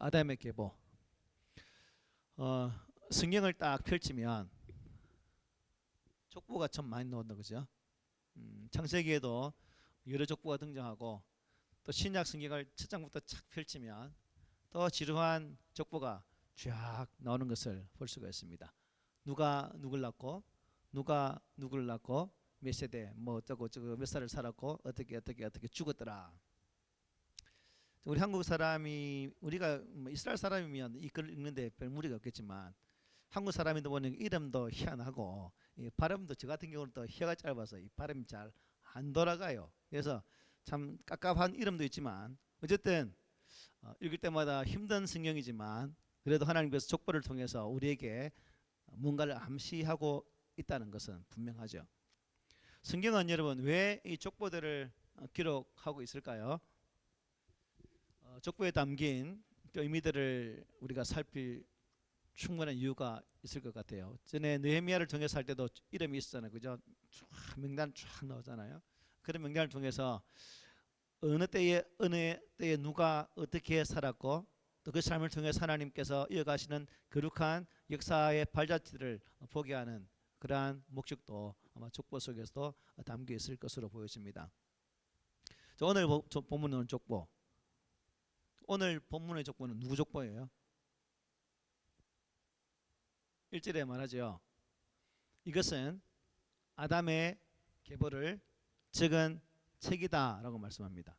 아담의 계보. 성경을 딱 펼치면 족보가 참 많이 나온다, 그죠? 창세기에도 여러 족보가 등장하고, 또 신약 성경을 첫 장부터 착 펼치면 또 지루한 족보가 쫙 나오는 것을 볼 수가 있습니다. 누가 누굴 낳고, 누가 누구를 낳고, 몇 세대 뭐 어쩌고 저쩌고 몇 살을 살았고, 어떻게 죽었더라. 우리 한국 사람이, 우리가 뭐 이스라엘 사람이면 이 글을 읽는데 별 무리가 없겠지만, 한국 사람이다 보니 이름도 희한하고 이 발음도, 저 같은 경우는 또 혀가 짧아서 이 발음이 잘 안 돌아가요. 그래서 참 깝깝한 이름도 있지만, 어쨌든 읽을 때마다 힘든 성경이지만 그래도 하나님께서 족보를 통해서 우리에게 뭔가를 암시하고 있다는 것은 분명하죠. 성경은 여러분 왜 이 족보들을 기록하고 있을까요? 족보에 담긴 그 의미들을 우리가 살필 충분한 이유가 있을 것 같아요. 전에 느헤미야를 통해서 할 때도 이름이 있었잖아요, 그죠? 쫙 명단 쫙 나오잖아요. 그런 명단을 통해서 어느 때에 누가 어떻게 살았고, 또 그 삶을 통해서 하나님께서 이어가시는 거룩한 역사의 발자취를 보게 하는 그러한 목적도 아마 족보 속에서도 담겨 있을 것으로 보여집니다. 오늘 본문은 족보. 오늘 본문의 족보는 누구 족보예요? 1절에 말하죠. 이것은 아담의 계보를 적은 책이다 라고 말씀합니다.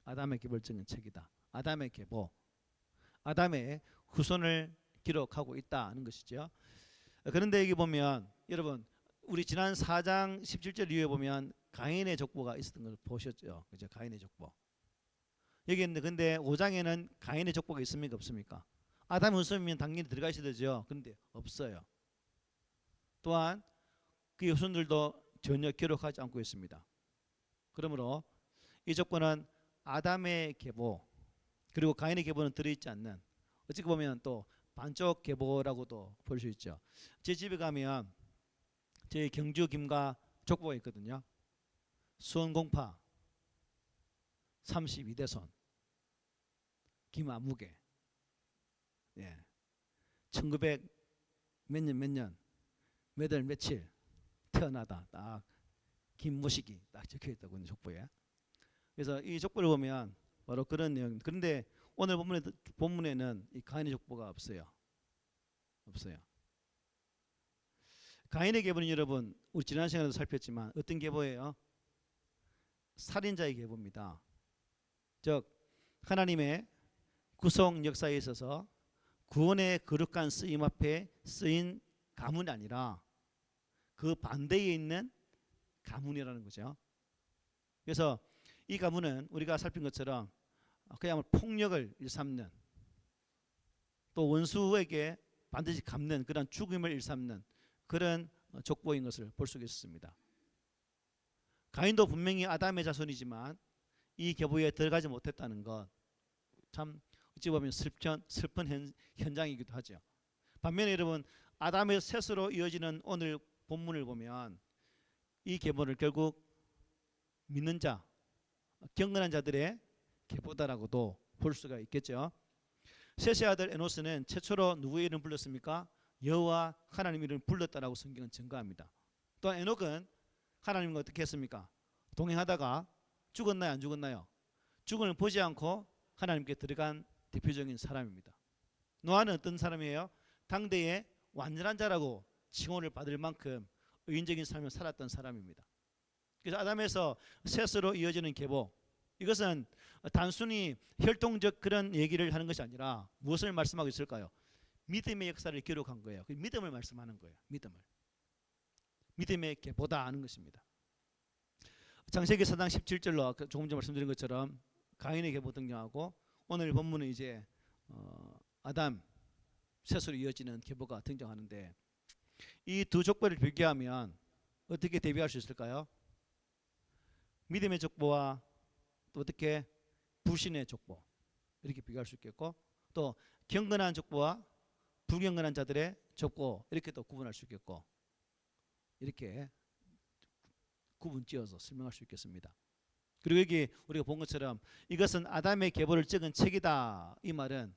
아담의 계보를 적은 책이다. 아담의 계보, 아담의 후손을 기록하고 있다는 것이죠. 그런데 여기 보면 여러분, 우리 지난 4장 17절 이후에 보면 가인의 족보가 있었던 걸 보셨죠, 그죠? 가인의 족보. 여기 있는데, 근데 5장에는 가인의 족보가 있습니까, 없습니까? 아담 후손이면 당연히 들어가 있어야 되죠. 그런데 없어요. 또한 그 후손들도 전혀 기록하지 않고 있습니다. 그러므로 이 족보는 아담의 계보, 그리고 가인의 계보는 들어있지 않는, 어찌 보면 또 반쪽 계보라고도 볼 수 있죠. 제 집에 가면 저희 경주 김가 족보가 있거든요. 수원공파 32대손 김아무개, 예, 1900 몇 년 몇 월 며칠 태어나다 딱 김무식이 딱 적혀 있다고 족보에. 그래서 이 족보를 보면 바로 그런 내용. 그런데 오늘 본문에는 이 가인의 족보가 없어요. 없어요. 가인의 계보는 여러분 우리 지난 시간에도 살폈지만 어떤 계보예요? 살인자의 계보입니다. 즉 하나님의 구속 역사에 있어서 구원의 거룩한 쓰임 앞에 쓰인 가문이 아니라 그 반대에 있는 가문이라는 거죠. 그래서 이 가문은 우리가 살핀 것처럼 그야말로 폭력을 일삼는, 또 원수에게 반드시 갚는 그런 죽음을 일삼는 그런 족보인 것을 볼 수가 있습니다. 가인도 분명히 아담의 자손이지만 이 계보에 들어가지 못했다는 것, 참 어찌 보면 슬픈 현장이기도 하죠. 반면에 여러분 아담의 셋으로 이어지는 오늘 본문을 보면 이 계보를 결국 믿는 자, 경건한 자들의 계보다라고도 볼 수가 있겠죠. 셋의 아들 에노스는 최초로 누구의 이름을 불렀습니까? 여호와 하나님 이름을 불렀다라고 성경은 증거합니다. 또 에녹은 하나님과 어떻게 했습니까? 동행하다가 죽었나요, 안 죽었나요? 죽음을 보지 않고 하나님께 들어간 대표적인 사람입니다. 노아는 어떤 사람이에요? 당대의 완전한 자라고 칭호를 받을 만큼 의인적인 삶을 살았던 사람입니다. 그래서 아담에서 셋으로 이어지는 계보, 이것은 단순히 혈통적 그런 얘기를 하는 것이 아니라 무엇을 말씀하고 있을까요? 믿음의 역사를 기록한 거예요. 그 믿음을 말씀하는 거예요. 믿음의 계보다 하는 것입니다. 창세기 4장 17절로 조금 전 말씀드린 것처럼 가인의 계보 등장하고, 오늘 본문은 이제 아담 셋으로 이어지는 계보가 등장하는데, 이 두 족보를 비교하면 어떻게 대비할 수 있을까요? 믿음의 족보와 또 어떻게 불신의 족보, 이렇게 비교할 수 있겠고, 또 경건한 족보와 불경건한 자들의 족보, 이렇게 또 구분할 수 있겠고, 이렇게 구분지어서 설명할 수 있겠습니다. 그리고 여기 우리가 본 것처럼 이것은 아담의 계보를 적은 책이다, 이 말은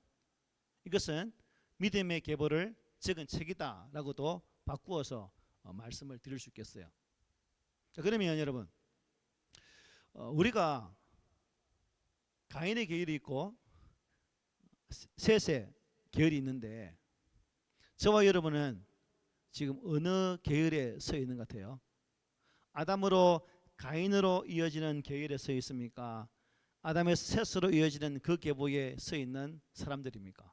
이것은 믿음의 계보를 적은 책이다라고도 바꾸어서 말씀을 드릴 수 있겠어요. 자, 그러면 여러분, 우리가 가인의 계율이 있고 셋의 계율이 있는데 저와 여러분은 지금 어느 계율에 서 있는 것 같아요? 아담으로 가인으로 이어지는 계율에 서 있습니까? 아담의 셋으로 이어지는 그 계보에 서 있는 사람들입니까?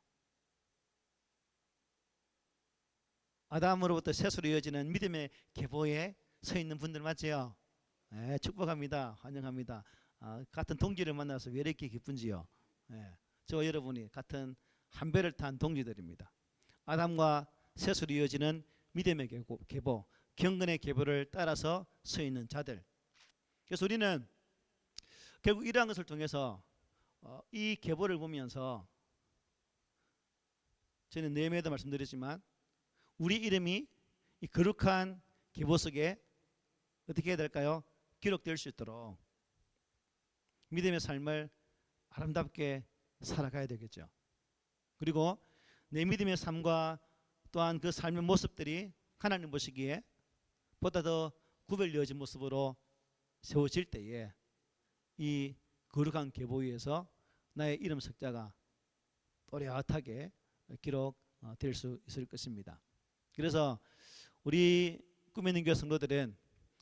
아담으로부터 셋으로 이어지는 믿음의 계보에 서 있는 분들 맞지요? 네, 축복합니다. 환영합니다. 같은 동지를 만나서 왜 이렇게 기쁜지요? 네, 저와 여러분이 같은 한 배를 탄 동지들입니다. 아담과 셋으로 이어지는 믿음의 계보, 경건의 계보를 따라서 서 있는 자들. 그래서 우리는 결국 이러한 것을 통해서 이 계보를 보면서 저는 내면에도 말씀드렸지만 우리 이름이 이 거룩한 계보 속에 어떻게 해야 될까요? 기록될 수 있도록 믿음의 삶을 아름답게 살아가야 되겠죠. 그리고 내 믿음의 삶과 또한 그 삶의 모습들이 하나님 보시기에 보다 더 구별되어진 모습으로 세워질 때에 이 거룩한 계보 위에서 나의 이름 석자가 또렷하게 기록될 수 있을 것입니다. 그래서 우리 꿈의 능교 성도들은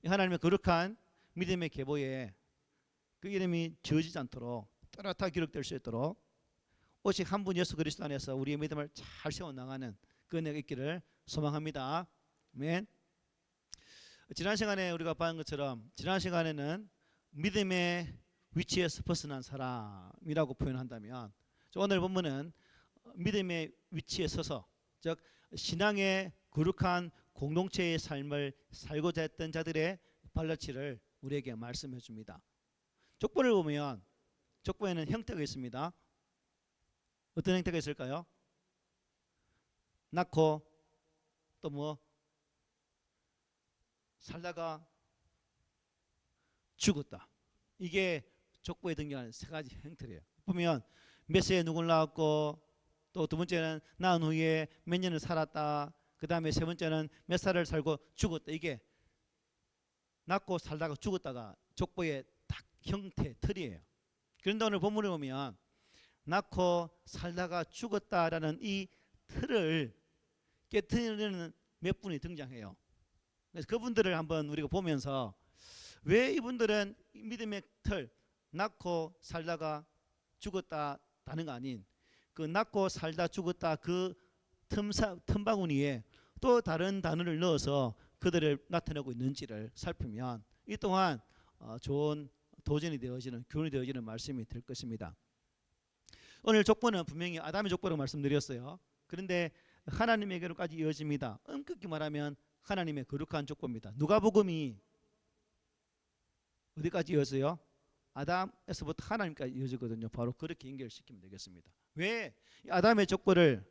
하나님의 거룩한 믿음의 계보에 그 이름이 지워지지 않도록 또렷하게 기록될 수 있도록 오직 한 분 예수 그리스도 안에서 우리의 믿음을 잘 세워나가는 그 은혜가 있기를 소망합니다. 아멘. 지난 시간에 우리가 봤던 것처럼 지난 시간에는 믿음의 위치에서 벗어난 사람이라고 표현한다면 오늘 본문은 믿음의 위치에 서서 즉 신앙의 거룩한 공동체의 삶을 살고자 했던 자들의 발자취를 우리에게 말씀해 줍니다. 족보를 보면 족보에는 형태가 있습니다. 어떤 형태가 있을까요? 낳고 또 뭐 살다가 죽었다. 이게 족보에 등장하는 세 가지 형태래요. 보면 몇 세에 누굴 낳았고 또 두 번째는 낳은 후에 몇 년을 살았다. 그 다음에 세 번째는 몇 살을 살고 죽었다. 이게 낳고 살다가 죽었다가 족보의 딱 형태 틀이에요. 그런데 오늘 본문을 보면 낳고 살다가 죽었다라는 이 틀을 깨트리는 몇 분이 등장해요. 그래서 그분들을 한번 우리가 보면서 왜 이분들은 믿음의 틀 낳고 살다가 죽었다 다는 거 아닌 그 낳고 살다 죽었다 그 틈바구니에 또 다른 단어를 넣어서 그들을 나타내고 있는지를 살피면 이 또한 좋은 도전이 되어지는 교훈이 되어지는 말씀이 될 것입니다. 오늘 족보는 분명히 아담의 족보라고 말씀드렸어요. 그런데 하나님에게로까지 이어집니다. 엄격히 말하면 하나님의 거룩한 족보입니다. 누가복음이 어디까지 이어져요? 아담에서부터 하나님까지 이어지거든요. 바로 그렇게 연결시키면 되겠습니다. 왜 아담의 족보를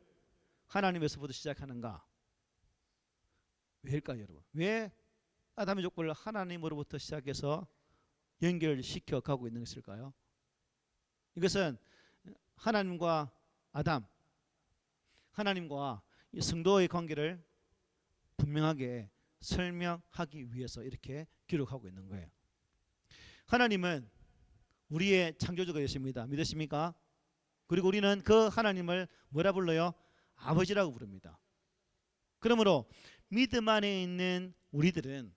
하나님에서부터 시작하는가? 왜일까요, 여러분? 왜 아담의 족보를 하나님으로부터 시작해서 연결시켜 가고 있는 것일까요? 이것은 하나님과 아담, 하나님과 이 성도의 관계를 분명하게 설명하기 위해서 이렇게 기록하고 있는 거예요. 하나님은 우리의 창조주가 되십니다. 믿으십니까? 그리고 우리는 그 하나님을 뭐라 불러요? 아버지라고 부릅니다. 그러므로 믿음 안에 있는 우리들은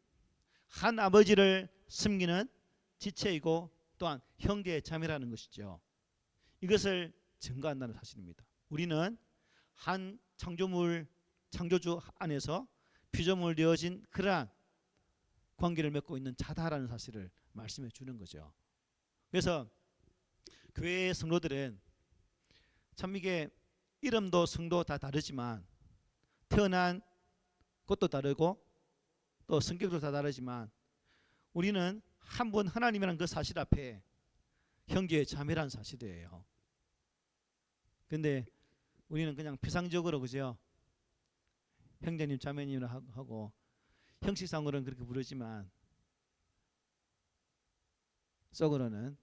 한 아버지를 섬기는 지체이고 또한 형제 자매라는 것이죠. 이것을 증거한다는 사실입니다. 우리는 한 창조주 안에서 피조물 되어진 그러한 관계를 맺고 있는 자다라는 사실을 말씀해 주는 거죠. 그래서 교회의 성도들은 참 이게 이름도 성도 다 다르지만 태어난 것도 다르고 또 성격도 다 다르지만 우리는 한 분 하나님이라는 그 사실 앞에 형제 자매라는 사실이에요. 근데 우리는 그냥 피상적으로 그죠? 형제님 자매님이라 하고 형식상으로는 그렇게 부르지만 속으로는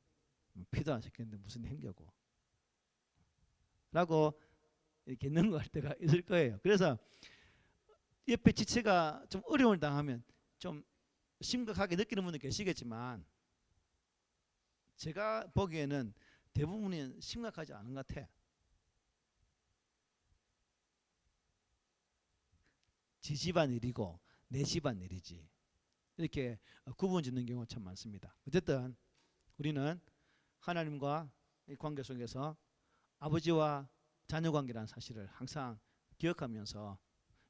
피도 안 시켰는데 무슨 형제고 라고 이렇게 넘어갈 때가 있을 거예요. 그래서 옆에 지체가 좀 어려움을 당하면 좀 심각하게 느끼는 분도 계시겠지만 제가 보기에는 대부분이 심각하지 않은 것 같아. 지 집안 일이고 내 집안 일이지. 이렇게 구분 짓는 경우가 참 많습니다. 어쨌든 우리는 하나님과 이 관계 속에서 아버지와 자녀 관계라는 사실을 항상 기억하면서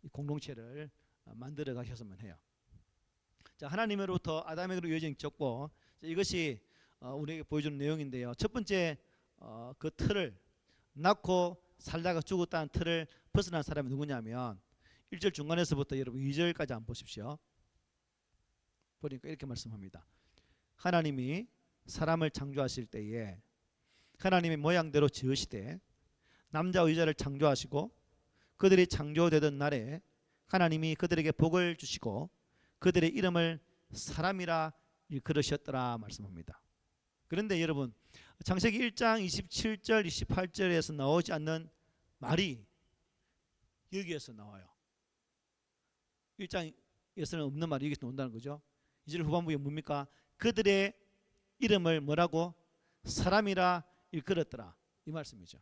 이 공동체를 만들어 가셨으면 해요. 자, 하나님으로부터 아담에게로 이어진 족보, 이것이 우리에게 보여주는 내용인데요. 첫 번째 그 틀을, 낳고 살다가 죽었다는 틀을 벗어난 사람이 누구냐면 1절 중간에서부터 여러분 2절까지 한번 보십시오. 보니까 이렇게 말씀합니다. 하나님이 사람을 창조하실 때에 하나님의 모양대로 지으시되 남자와 여자를 창조하시고 그들이 창조되던 날에 하나님이 그들에게 복을 주시고 그들의 이름을 사람이라 일컬으셨더라 말씀합니다. 그런데 여러분 창세기 1장 27절 28절에서 나오지 않는 말이 여기에서 나와요. 1장에서는 없는 말이 여기서 나온다는 거죠. 2절 후반부에 뭡니까? 그들의 이름을 뭐라고? 사람이라 일컬었더라, 이 말씀이죠.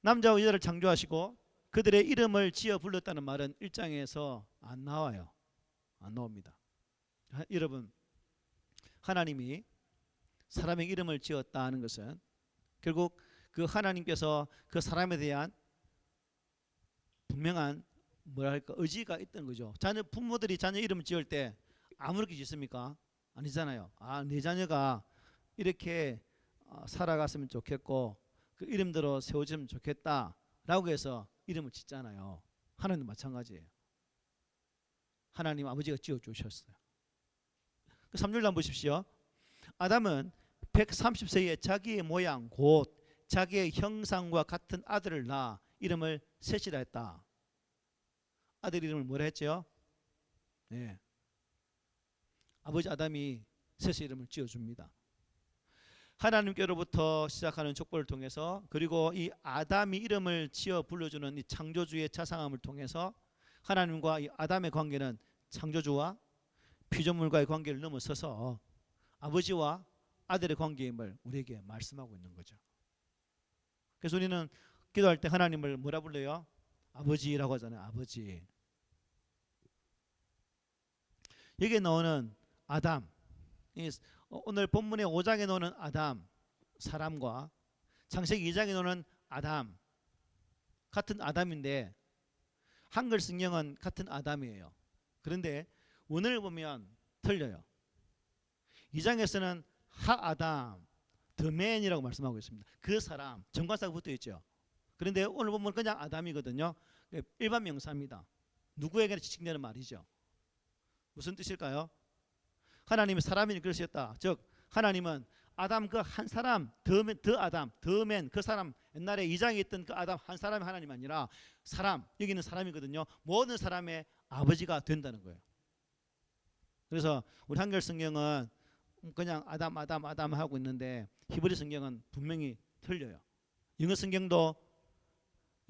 남자와 여자를 창조하시고 그들의 이름을 지어 불렀다는 말은 1장에서 안 나와요. 안 나옵니다. 여러분, 하나님이 사람의 이름을 지었다는 것은 결국 그 하나님께서 그 사람에 대한 분명한 뭐랄까 의지가 있던 거죠. 부모들이 자녀 이름을 지을 때 아무렇게 짓습니까? 아니잖아요. 내 자녀가 이렇게 살아갔으면 좋겠고 그 이름대로 세워지면 좋겠다라고 해서 이름을 짓잖아요. 하나님도 마찬가지예요. 하나님 아버지가 지어주셨어요. 3절로 한번 보십시오. 아담은 130세에 자기의 모양 곧 자기의 형상과 같은 아들을 낳아 이름을 셋이라 했다. 아들 이름을 뭐라 했죠? 네. 아버지 아담이 셋의 이름을 지어줍니다. 하나님께로부터 시작하는 족보를 통해서 그리고 이 아담이 이름을 지어 불러주는 이 창조주의 자상함을 통해서 하나님과 이 아담의 관계는 창조주와 피조물과의 관계를 넘어서서 아버지와 아들의 관계임을 우리에게 말씀하고 있는 거죠. 그래서 우리는 기도할 때 하나님을 뭐라 불러요? 아버지라고 하잖아요. 아버지. 여기에 나오는 아담, 오늘 본문의 5장에 나오는 아담, 사람과 창세기 2장에 나오는 아담, 같은 아담인데 한글 성경은 같은 아담이에요. 그런데 원어를 보면 틀려요. 2장에서는 하아담, 더맨이라고 말씀하고 있습니다. 그 사람, 정관사가 붙어 있죠. 그런데 오늘 보면 그냥 아담이거든요. 일반 명사입니다. 누구에게나 지칭되는 말이죠. 무슨 뜻일까요? 하나님이 사람을 그러셨다. 즉 하나님은 아담 그 한 사람, 더 아담, 더맨 그 사람, 옛날에 2장에 있던 그 아담 한 사람이 하나님이 아니라 사람, 여기는 사람이거든요. 모든 사람의 아버지가 된다는 거예요. 그래서 우리 한글 성경은 그냥 아담 하고 있는데 히브리 성경은 분명히 틀려요. 영어 성경도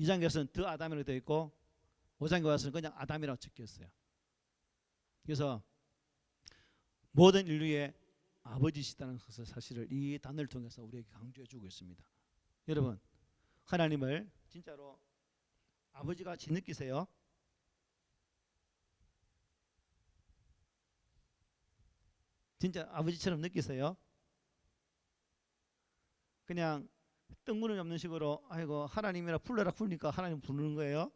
2장에서는 더 아담이라고 되어 있고 5장에 와서는 그냥 아담이라고 적혀 있어요. 그래서 모든 인류의 아버지시다는 사실을 이 단어를 통해서 우리에게 강조해 주고 있습니다. 여러분, 하나님을 진짜로 아버지같이 느끼세요? 진짜 아버지처럼 느끼세요? 그냥 뜬구름이 없는 식으로 아이고 하나님이라 불러라 부르니까 하나님 부르는 거예요?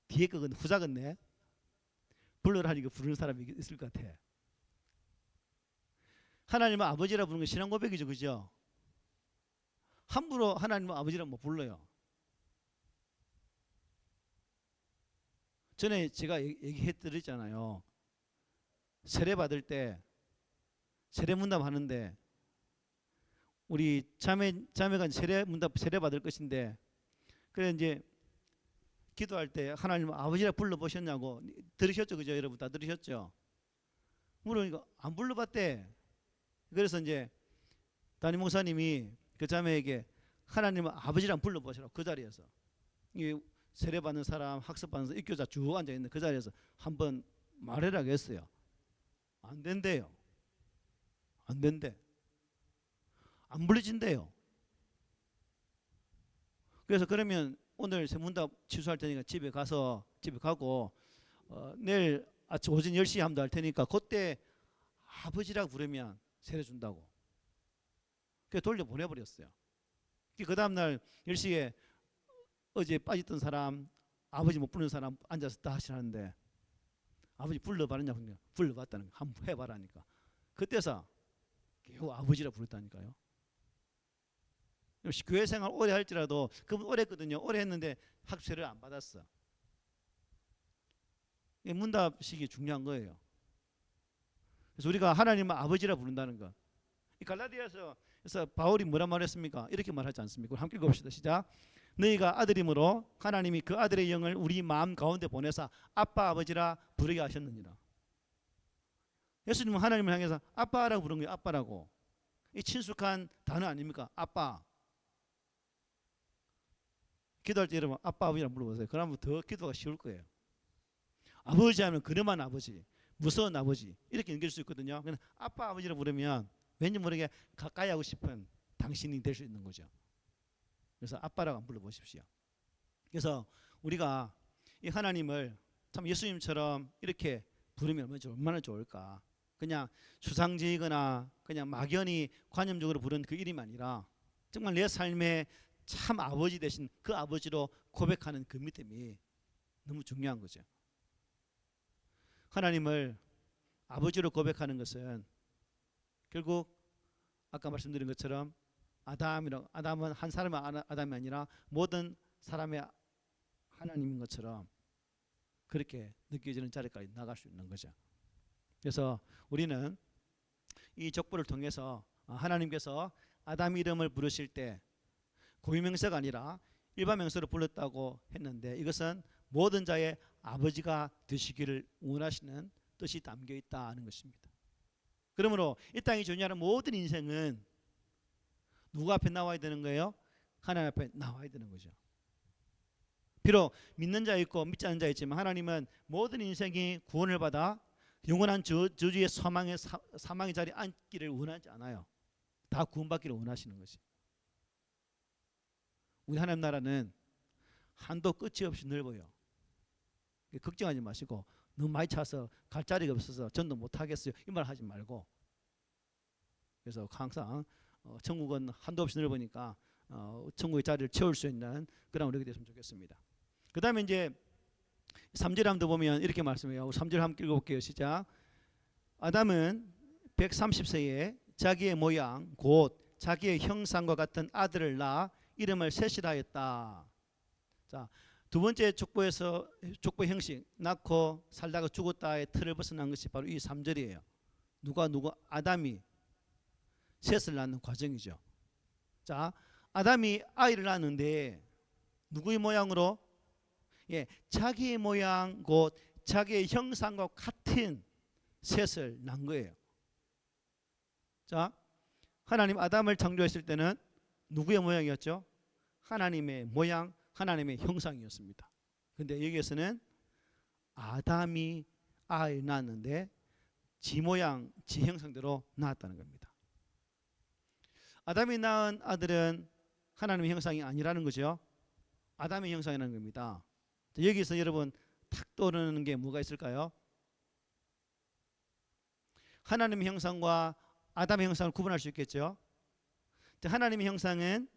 뒤에 거건 후자겠네. 불러라 하니까 부르는 사람이 있을 것 같아. 하나님은 아버지라 부르는 건 신앙 고백이죠. 그죠? 함부로 하나님은 아버지라 못 불러요. 전에 제가 얘기해 드렸잖아요. 세례 받을 때 세례 문답 하는데 우리 자매가 세례 문답 세례 받을 것인데 그래 이제 기도할 때 하나님 아버지라 불러 보셨냐고 들으셨죠, 그죠? 여러분 다 들으셨죠? 물으니까 안 불러봤대. 그래서 이제 담임 목사님이 그 자매에게 하나님을 아버지랑 불러보시라고 그 자리에서 이 세례받는 사람, 학습받는 사람, 입교자 쭉 앉아있는 그 자리에서 한번 말해라고 했어요. 안 된대요. 안 된대. 안 불러진대요. 그래서 그러면 오늘 세문답 취소할 테니까 집에 가고 내일 아침 오전 10시에 한번 할 테니까 그때 아버지라고 부르면 세례 준다고. 그래서 돌려보내버렸어요. 그 다음날 10시에 어제 빠졌던 사람, 아버지 못 부르는 사람 앉아서 다 하시라는데 아버지 불러봤느냐고. 불러봤다는 거. 한번 해봐라니까. 그때서 겨우 아버지라 부르다니까요. 교회 생활 오래 할지라도 그분 오래 했거든요. 오래 했는데 학습세를 안 받았어. 문답식이 중요한 거예요. 그래서 우리가 하나님을 아버지라 부른다는 것. 이 갈라디아서 바울이 뭐라 말했습니까? 이렇게 말하지 않습니까? 함께 읽읍시다. 시작. 너희가 아들이므로 하나님이 그 아들의 영을 우리 마음 가운데 보내사 아빠 아버지라 부르게 하셨느니라. 예수님은 하나님을 향해서 아빠라고 부른 거예요. 아빠라고. 이 친숙한 단어 아닙니까? 아빠. 기도할 때 여러분 아빠 아버지라고 물어보세요. 그러면 더 기도가 쉬울 거예요. 아버지 하면 그놈한 아버지, 무서운 아버지 이렇게 넘길 수 있거든요. 그냥 아빠 아버지라고 부르면 왠지 모르게 가까이 하고 싶은 당신이 될 수 있는 거죠. 그래서 아빠라고 한번 불러보십시오. 그래서 우리가 이 하나님을 참 예수님처럼 이렇게 부르면 얼마나 좋을까. 그냥 수상지거나 그냥 막연히 관념적으로 부른 그 이름이 아니라 정말 내 삶에 참 아버지 되신 그 아버지로 고백하는 그 믿음이 너무 중요한 거죠. 하나님을 아버지로 고백하는 것은 결국 아까 말씀드린 것처럼 아담은 한 사람의 아담이 아니라 모든 사람의 하나님인 것처럼 그렇게 느껴지는 자리까지 나갈 수 있는 거죠. 그래서 우리는 이 족보를 통해서 하나님께서 아담 이름을 부르실 때 고유명사가 아니라 일반 명사로 불렀다고 했는데 이것은 모든 자의 아버지가 되시기를 원하시는 뜻이 담겨 있다는 것입니다. 그러므로 이 땅에 존재하는 모든 인생은 누구 앞에 나와야 되는 거예요? 하나님 앞에 나와야 되는 거죠. 비록 믿는 자 있고 믿지 않는 자 있지만 하나님은 모든 인생이 구원을 받아 영원한 저주의 사망의 자리에 앉기를 원하지 않아요. 다 구원받기를 원하시는 것이. 우리 하나님 나라는 한도 끝이 없이 넓어요. 걱정하지 마시고 너무 많이 차서 갈 자리가 없어서 전도 못하겠어요 이 말 하지 말고. 그래서 항상 천국은 한도 없이 넓으니까 천국의 자리를 채울 수 있는 그런 우리가 됐으면 좋겠습니다. 그 다음에 이제 3절 한번 보면 이렇게 말씀해요. 3절 함께 읽어볼게요. 시작. 아담은 130세에 자기의 모양 곧 자기의 형상과 같은 아들을 낳아 이름을 셋이라 했다. 자, 두 번째 족보에서 족보 형식 낳고 살다가 죽었다의 틀을 벗어난 것이 바로 이 3절이에요. 누가 아담이 셋을 낳는 과정이죠. 자, 아담이 아이를 낳는데 누구의 모양으로? 예, 자기의 모양 곧 자기의 형상과 같은 셋을 낳은 거예요. 자, 하나님 아담을 창조했을 때는 누구의 모양이었죠? 하나님의 모양, 하나님의 형상이었습니다. 근데 여기에서는 아담이 아이를 낳았는데 지 모양, 지 형상대로 낳았다는 겁니다. 아담이 낳은 아들은 하나님의 형상이 아니라는 거죠. 아담의 형상이라는 겁니다. 여기서 여러분 탁 떠오르는 게 뭐가 있을까요? 하나님의 형상과 아담의 형상을 구분할 수 있겠죠. 하나님의 형상은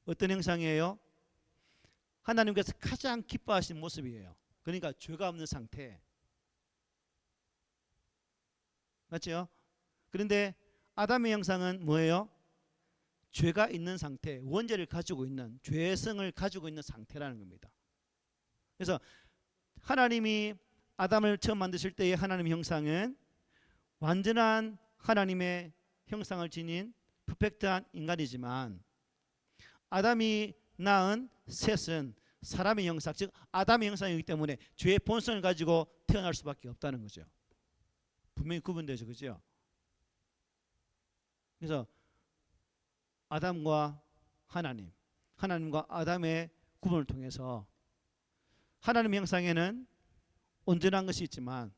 어떤 형상이에요? 하나님께서 가장 기뻐하시는 모습이에요. 그러니까 죄가 없는 상태. 맞죠? 그런데 아담의 형상은 뭐예요? 죄가 있는 상태, 원죄를 가지고 있는, 죄성을 가지고 있는 상태라는 겁니다. 그래서 하나님이 아담을 처음 만드실 때의 하나님의 형상은 완전한 하나님의 형상을 지닌 퍼펙트한 인간이지만 아담이 낳은 셋은 사람의 형상, 즉 아담의 형상이기 때문에 죄의 본성을 가지고 태어날 수밖에 없다는 거죠. 분명히 구분되죠, 그죠? 그래서 아담과 하나님, 하나님과 아담의 구분을 통해서 하나님 형상에는 온전한 것이 있지만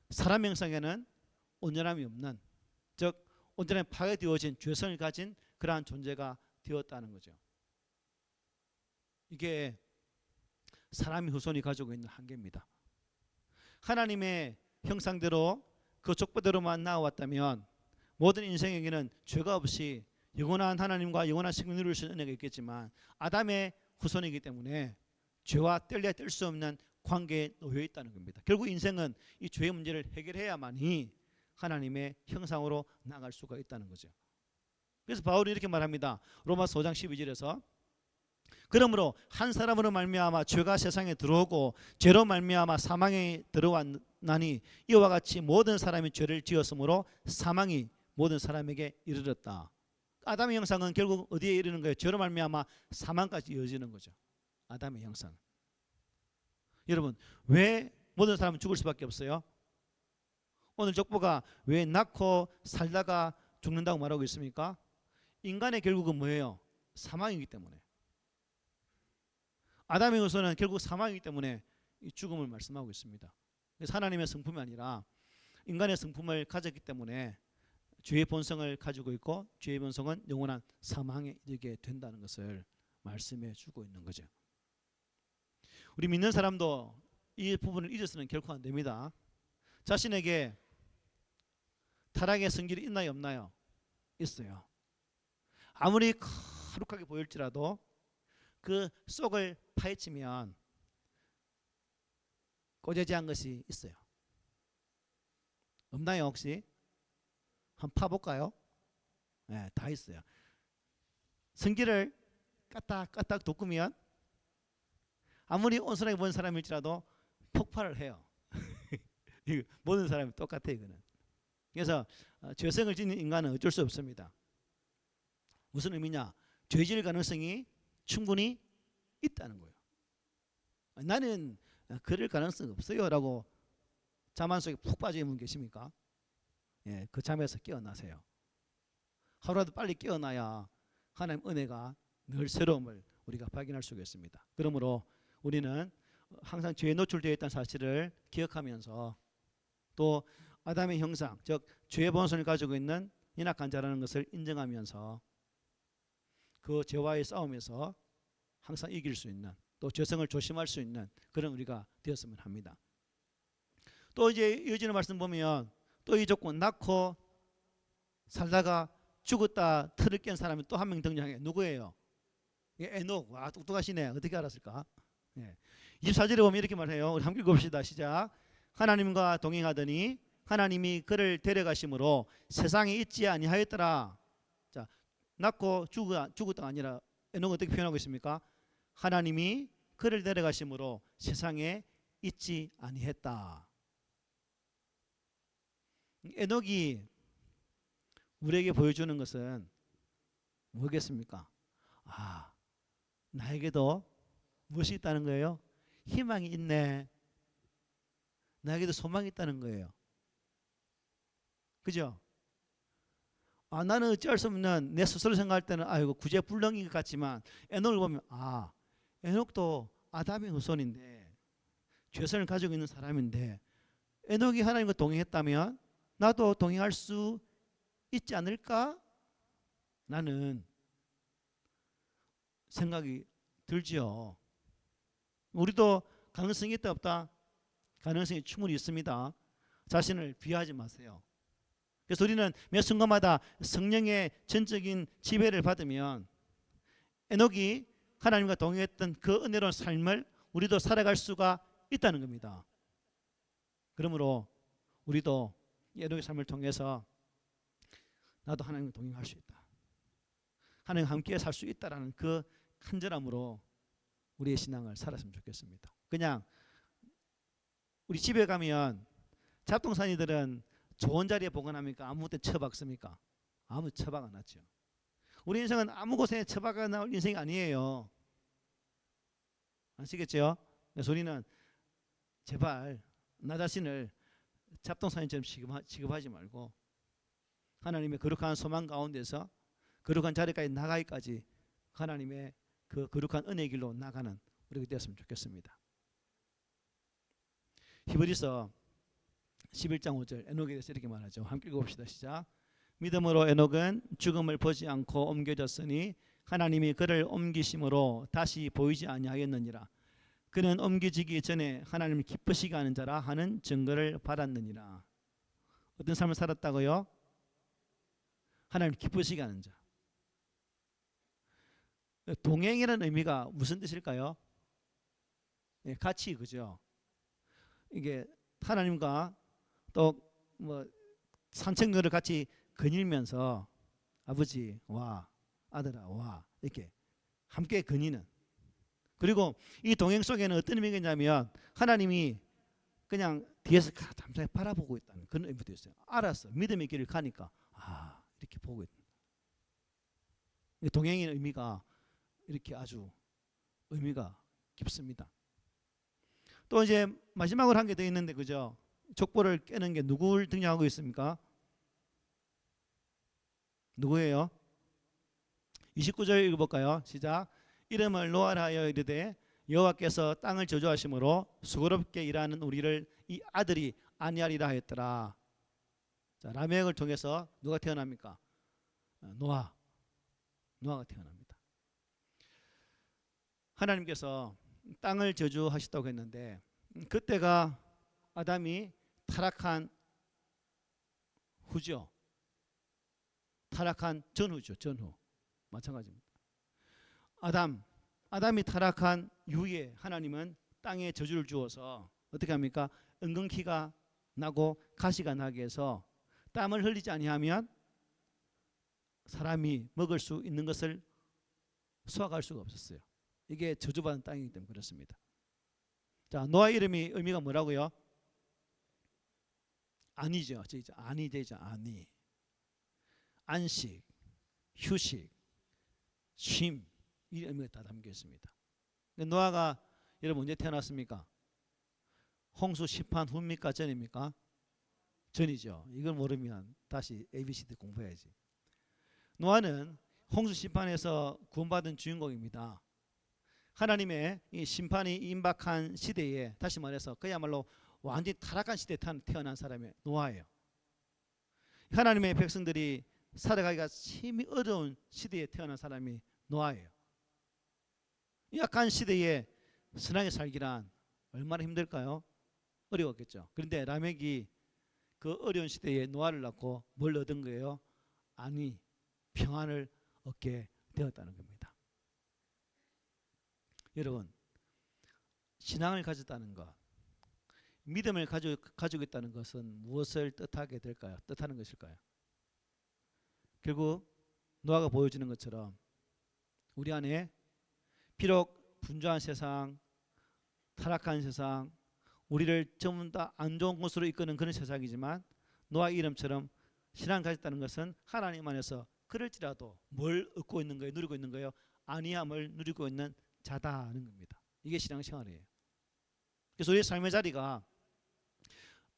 사람 형상에는 온전함이 없는, 즉 온전히 파괴되어진 죄성을 가진 그러한 존재가 되었다는 거죠. 이게 사람의 후손이 가지고 있는 한계입니다. 하나님의 형상대로 그 족보대로만 나와왔다면 모든 인생에게는 죄가 없이 영원한 하나님과 영원한 생명을 누릴 수 있는 은혜가 있겠지만 아담의 후손이기 때문에 죄와 뗄래야 뗄 수 없는 관계에 놓여 있다는 겁니다. 결국 인생은 이 죄의 문제를 해결해야만이 하나님의 형상으로 나갈 수가 있다는 거죠. 그래서 바울이 이렇게 말합니다. 로마서 5장 12절에서 그러므로 한 사람으로 말미암아 죄가 세상에 들어오고 죄로 말미암아 사망에 들어왔나니 이와 같이 모든 사람이 죄를 지었으므로 사망이 모든 사람에게 이르렀다. 아담의 형상은 결국 어디에 이르는 거예요? 죄로 말미암아 사망까지 이어지는 거죠. 아담의 형상. 여러분, 왜 모든 사람은 죽을 수밖에 없어요? 오늘 족보가 왜 낳고 살다가 죽는다고 말하고 있습니까? 인간의 결국은 뭐예요? 사망이기 때문에. 아담의 후손은 결국 사망이기 때문에 이 죽음을 말씀하고 있습니다. 그래서 하나님의 성품이 아니라 인간의 성품을 가졌기 때문에 죄의 본성을 가지고 있고 죄의 본성은 영원한 사망에 이르게 된다는 것을 말씀해 주고 있는 거죠. 우리 믿는 사람도 이 부분을 잊어서는 결코 안 됩니다. 자신에게 타락의 성질이 있나요, 없나요? 있어요. 아무리 거룩하게 보일지라도 그 속을 파헤치면 꼬재지한 것이 있어요. 없나요, 혹시? 한번 파볼까요? 네, 다 있어요. 성질을 까딱까딱 돋구면 아무리 온순하게 본 사람일지라도 폭발을 해요. 모든 사람이 똑같아요, 이거는. 그래서 죄성을 지닌 인간은 어쩔 수 없습니다. 무슨 의미냐? 죄질 가능성이 충분히 있다는 거예요. 나는 그럴 가능성이 없어요 라고 잠안 속에 푹 빠져 있는 분 계십니까? 예, 그 잠에서 깨어나세요. 하루라도 빨리 깨어나야 하나님 은혜가 늘 새로움을 우리가 발견할 수가 있습니다. 그러므로 우리는 항상 죄에 노출되어 있다는 사실을 기억하면서 또 아담의 형상, 즉 죄의 본성을 가지고 있는 연약한 자라는 것을 인정하면서 그 죄와의 싸움에서 항상 이길 수 있는, 또 죄성을 조심할 수 있는 그런 우리가 되었으면 합니다. 또 이제 이어지는 말씀 보면 또 이 조건, 낳고 살다가 죽었다 틀을 깬 사람이 또 한 명 등장해요. 누구예요? 에녹. 와, 똑똑하시네. 어떻게 알았을까? 예. 24절에 보면 이렇게 말해요. 우리 함께 읽읍시다. 시작. 하나님과 동행하더니 하나님이 그를 데려가심으로 세상에 있지 아니하였더라. 자, 낳고 죽었다가 아니라 에녹은 어떻게 표현하고 있습니까? 하나님이 그를 데려가심으로 세상에 있지 아니했다. 에녹이 우리에게 보여주는 것은 뭐겠습니까? 아, 나에게도 무엇이 있다는 거예요? 희망이 있네. 나에게도 소망이 있다는 거예요. 그죠? 아, 나는 어찌할 수 없는, 내 스스로 생각할 때는 아이고 구제불능인 것 같지만 에녹을 보면 아, 에녹도 아담의 후손인데 죄성을 가지고 있는 사람인데 에녹이 하나님과 동행했다면 나도 동행할 수 있지 않을까? 나는 생각이 들지요. 우리도 가능성이 있다 없다? 가능성이 충분히 있습니다. 자신을 비하하지 마세요. 그래서 우리는 매 순간마다 성령의 전적인 지배를 받으면 에녹이 하나님과 동행했던 그 은혜로운 삶을 우리도 살아갈 수가 있다는 겁니다. 그러므로 우리도 에녹의 삶을 통해서 나도 하나님과 동행할 수 있다, 하나님과 함께 살 수 있다라는 그 간절함으로 우리의 신앙을 살았으면 좋겠습니다. 그냥 우리 집에 가면 잡동사니들은 좋은 자리에 보관합니까? 아무 때 처박습니까? 아무 처박 안 하죠. 우리 인생은 아무 곳에 처박아 나올 인생이 아니에요. 아시겠죠? 그래서 우리는 제발 나 자신을 잡동사니처럼 취급하지 말고 하나님의 거룩한 소망 가운데서 거룩한 자리까지 나가기까지 하나님의 그 거룩한 은혜의 길로 나가는 우리가 되었으면 좋겠습니다. 히브리서 11장 5절 에녹에 대해서 이렇게 말하죠. 함께 읽어봅시다. 시작. 믿음으로 에녹은 죽음을 보지 않고 옮겨졌으니 하나님이 그를 옮기심으로 다시 보이지 아니하였느니라. 그는 옮겨지기 전에 하나님을 기쁘시게 하는 자라 하는 증거를 받았느니라. 어떤 삶을 살았다고요? 하나님을 기쁘시게 하는 자. 동행이라는 의미가 무슨 뜻일까요? 예, 같이, 그죠? 이게 하나님과 또 뭐 산책로를 같이 거닐면서 아버지 와, 아들아 와, 이렇게 함께 거니는. 그리고 이 동행 속에는 어떤 의미가 있냐면 하나님이 그냥 뒤에서 잠시 바라보고 있다는 그런 의미도 있어요. 알았어. 믿음의 길을 가니까 이렇게 보고 있다. 동행의 의미가 이렇게 아주 의미가 깊습니다. 또 이제 마지막으로 한 개 더 있는데, 그죠? 족보를 깨는 게 누구를 등장하고 있습니까? 누구예요? 29절 읽어볼까요? 시작. 이름을 노아라 하여 이르되 여호와께서 땅을 저주하심으로 수고롭게 일하는 우리를 이 아들이 아니하리라 하였더라. 자, 라멕을 통해서 누가 태어납니까? 노아가 태어납니다. 하나님께서 땅을 저주하셨다고 했는데 그때가 아담이 타락한 후죠. 타락한 전후죠. 전후. 마찬가지입니다. 아담이 타락한 이후에 하나님은 땅에 저주를 주어서 어떻게 합니까? 은근키가 나고 가시가 나게 해서 땀을 흘리지 아니하면 사람이 먹을 수 있는 것을 수확할 수가 없었어요. 이게 저주받은 땅이기 때문에 그렇습니다. 자, 노아 이름이 의미가 뭐라고요? 아니죠. 아니 되죠. 아니. 안식, 휴식, 쉼, 이 의미가 다 담겨 있습니다. 노아가 여러분 언제 태어났습니까? 홍수 심판 후입니까? 전입니까? 전이죠. 이걸 모르면 다시 ABCD 공부해야지. 노아는 홍수 심판에서 구원받은 주인공입니다. 하나님의 이 심판이 임박한 시대에, 다시 말해서 그야말로 완전히 타락한 시대에 태어난 사람이 노아예요. 하나님의 백성들이 살아가기가 심히 어려운 시대에 태어난 사람이 노아예요. 이 약한 시대에 선하게 살기란 얼마나 힘들까요? 어려웠겠죠. 그런데 라멕이 그 어려운 시대에 노아를 낳고 뭘 얻은 거예요? 아니, 평안을 얻게 되었다는 겁니다. 여러분, 신앙을 가졌다는 것, 믿음을 가지고 있다는 것은 무엇을 뜻하게 될까요? 뜻하는 것일까요? 결국 노아가 보여주는 것처럼 우리 안에 비록 분주한 세상, 타락한 세상, 우리를 전부 다 안 좋은 곳으로 이끄는 그런 세상이지만 노아 이름처럼 신앙을 가졌다는 것은 하나님 안에서 그럴지라도 뭘 얻고 있는 거예요? 누리고 있는 거예요? 아니함을 누리고 있는 자다는 겁니다. 이게 신앙생활이에요. 그래서 우리의 삶의 자리가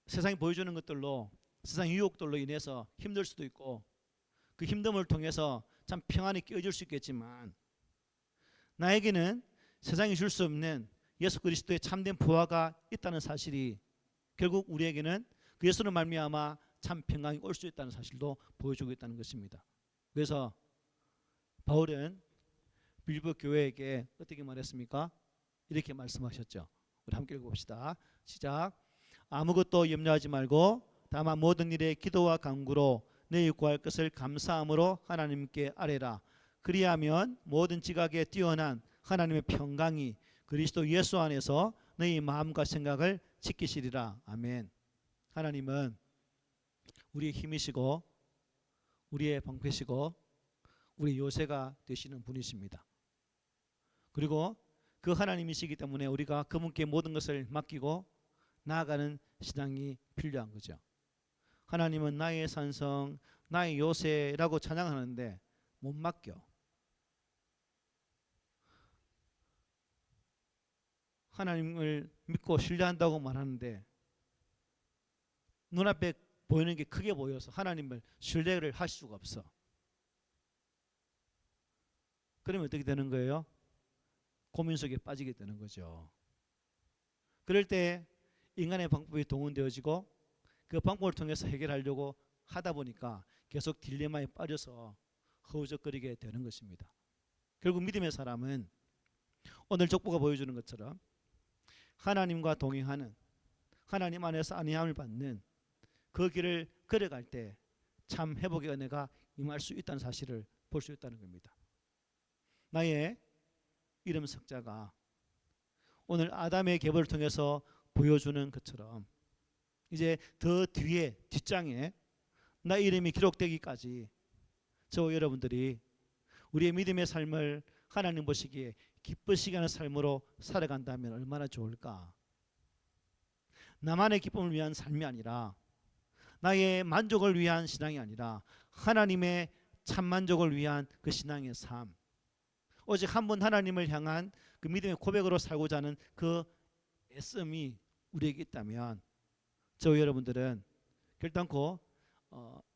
세상이 보여주는 것들로, 세상 유혹들로 인해서 힘들 수도 있고 그 힘듦을 통해서 참 평안이 끼어질 수 있겠지만 나에게는 세상이 줄 수 없는 예수 그리스도의 참된 부활가 있다는 사실이 결국 우리에게는 그 예수를 말미암아 참 평강이 올 수 있다는 사실도 보여주고 있다는 것입니다. 그래서 바울은 빌립보 교회에게 어떻게 말했습니까? 이렇게 말씀하셨죠. 우리 함께 읽어봅시다. 시작. 아무것도 염려하지 말고 다만 모든 일에 기도와 간구로 너희 구할 것을 감사함으로 하나님께 아뢰라. 그리하면 모든 지각에 뛰어난 하나님의 평강이 그리스도 예수 안에서 너희 마음과 생각을 지키시리라. 아멘. 하나님은 우리의 힘이시고 우리의 방패시고 우리 요새가 되시는 분이십니다. 그리고 그 하나님이시기 때문에 우리가 그분께 모든 것을 맡기고 나아가는 신앙이 필요한 거죠. 하나님은 나의 산성, 나의 요새라고 찬양하는데 못 맡겨. 하나님을 믿고 신뢰한다고 말하는데 눈앞에 보이는 게 크게 보여서 하나님을 신뢰를 할 수가 없어. 그러면 어떻게 되는 거예요? 고민 속에 빠지게 되는 거죠. 그럴 때 인간의 방법이 동원되어지고 그 방법을 통해서 해결하려고 하다 보니까 계속 딜레마에 빠져서 허우적거리게 되는 것입니다. 결국 믿음의 사람은 오늘 족보가 보여주는 것처럼 하나님과 동행하는, 하나님 안에서 안위함을 받는 그 길을 걸어갈 때 참 회복의 은혜가 임할 수 있다는 사실을 볼 수 있다는 겁니다. 나의 이름 석자가 오늘 아담의 계보를 통해서 보여주는 것처럼 이제 더 뒤에 뒷장에 나 이름이 기록되기까지 저와 여러분들이 우리의 믿음의 삶을 하나님 보시기에 기쁘시게 하는 삶으로 살아간다면 얼마나 좋을까. 나만의 기쁨을 위한 삶이 아니라 나의 만족을 위한 신앙이 아니라 하나님의 참 만족을 위한 그 신앙의 삶, 오직 한 번 하나님을 향한 그 믿음의 고백으로 살고자 하는 그 애씀이 우리에게 있다면 저와 여러분들은 결단코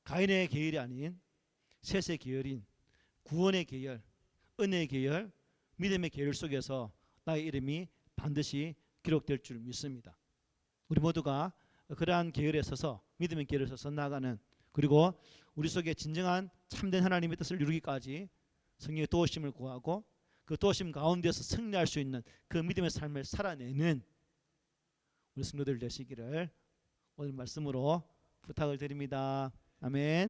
가인의 계열이 아닌 셋의 계열인 구원의 계열, 은혜의 계열, 믿음의 계열 속에서 나의 이름이 반드시 기록될 줄 믿습니다. 우리 모두가 그러한 계열에 서서 믿음의 계열에 서서 나아가는, 그리고 우리 속에 진정한 참된 하나님의 뜻을 이루기까지 성령의 도우심을 구하고 그 도우심 가운데서 승리할 수 있는 그 믿음의 삶을 살아내는 우리 성도들 되시기를 오늘 말씀으로 부탁을 드립니다. 아멘.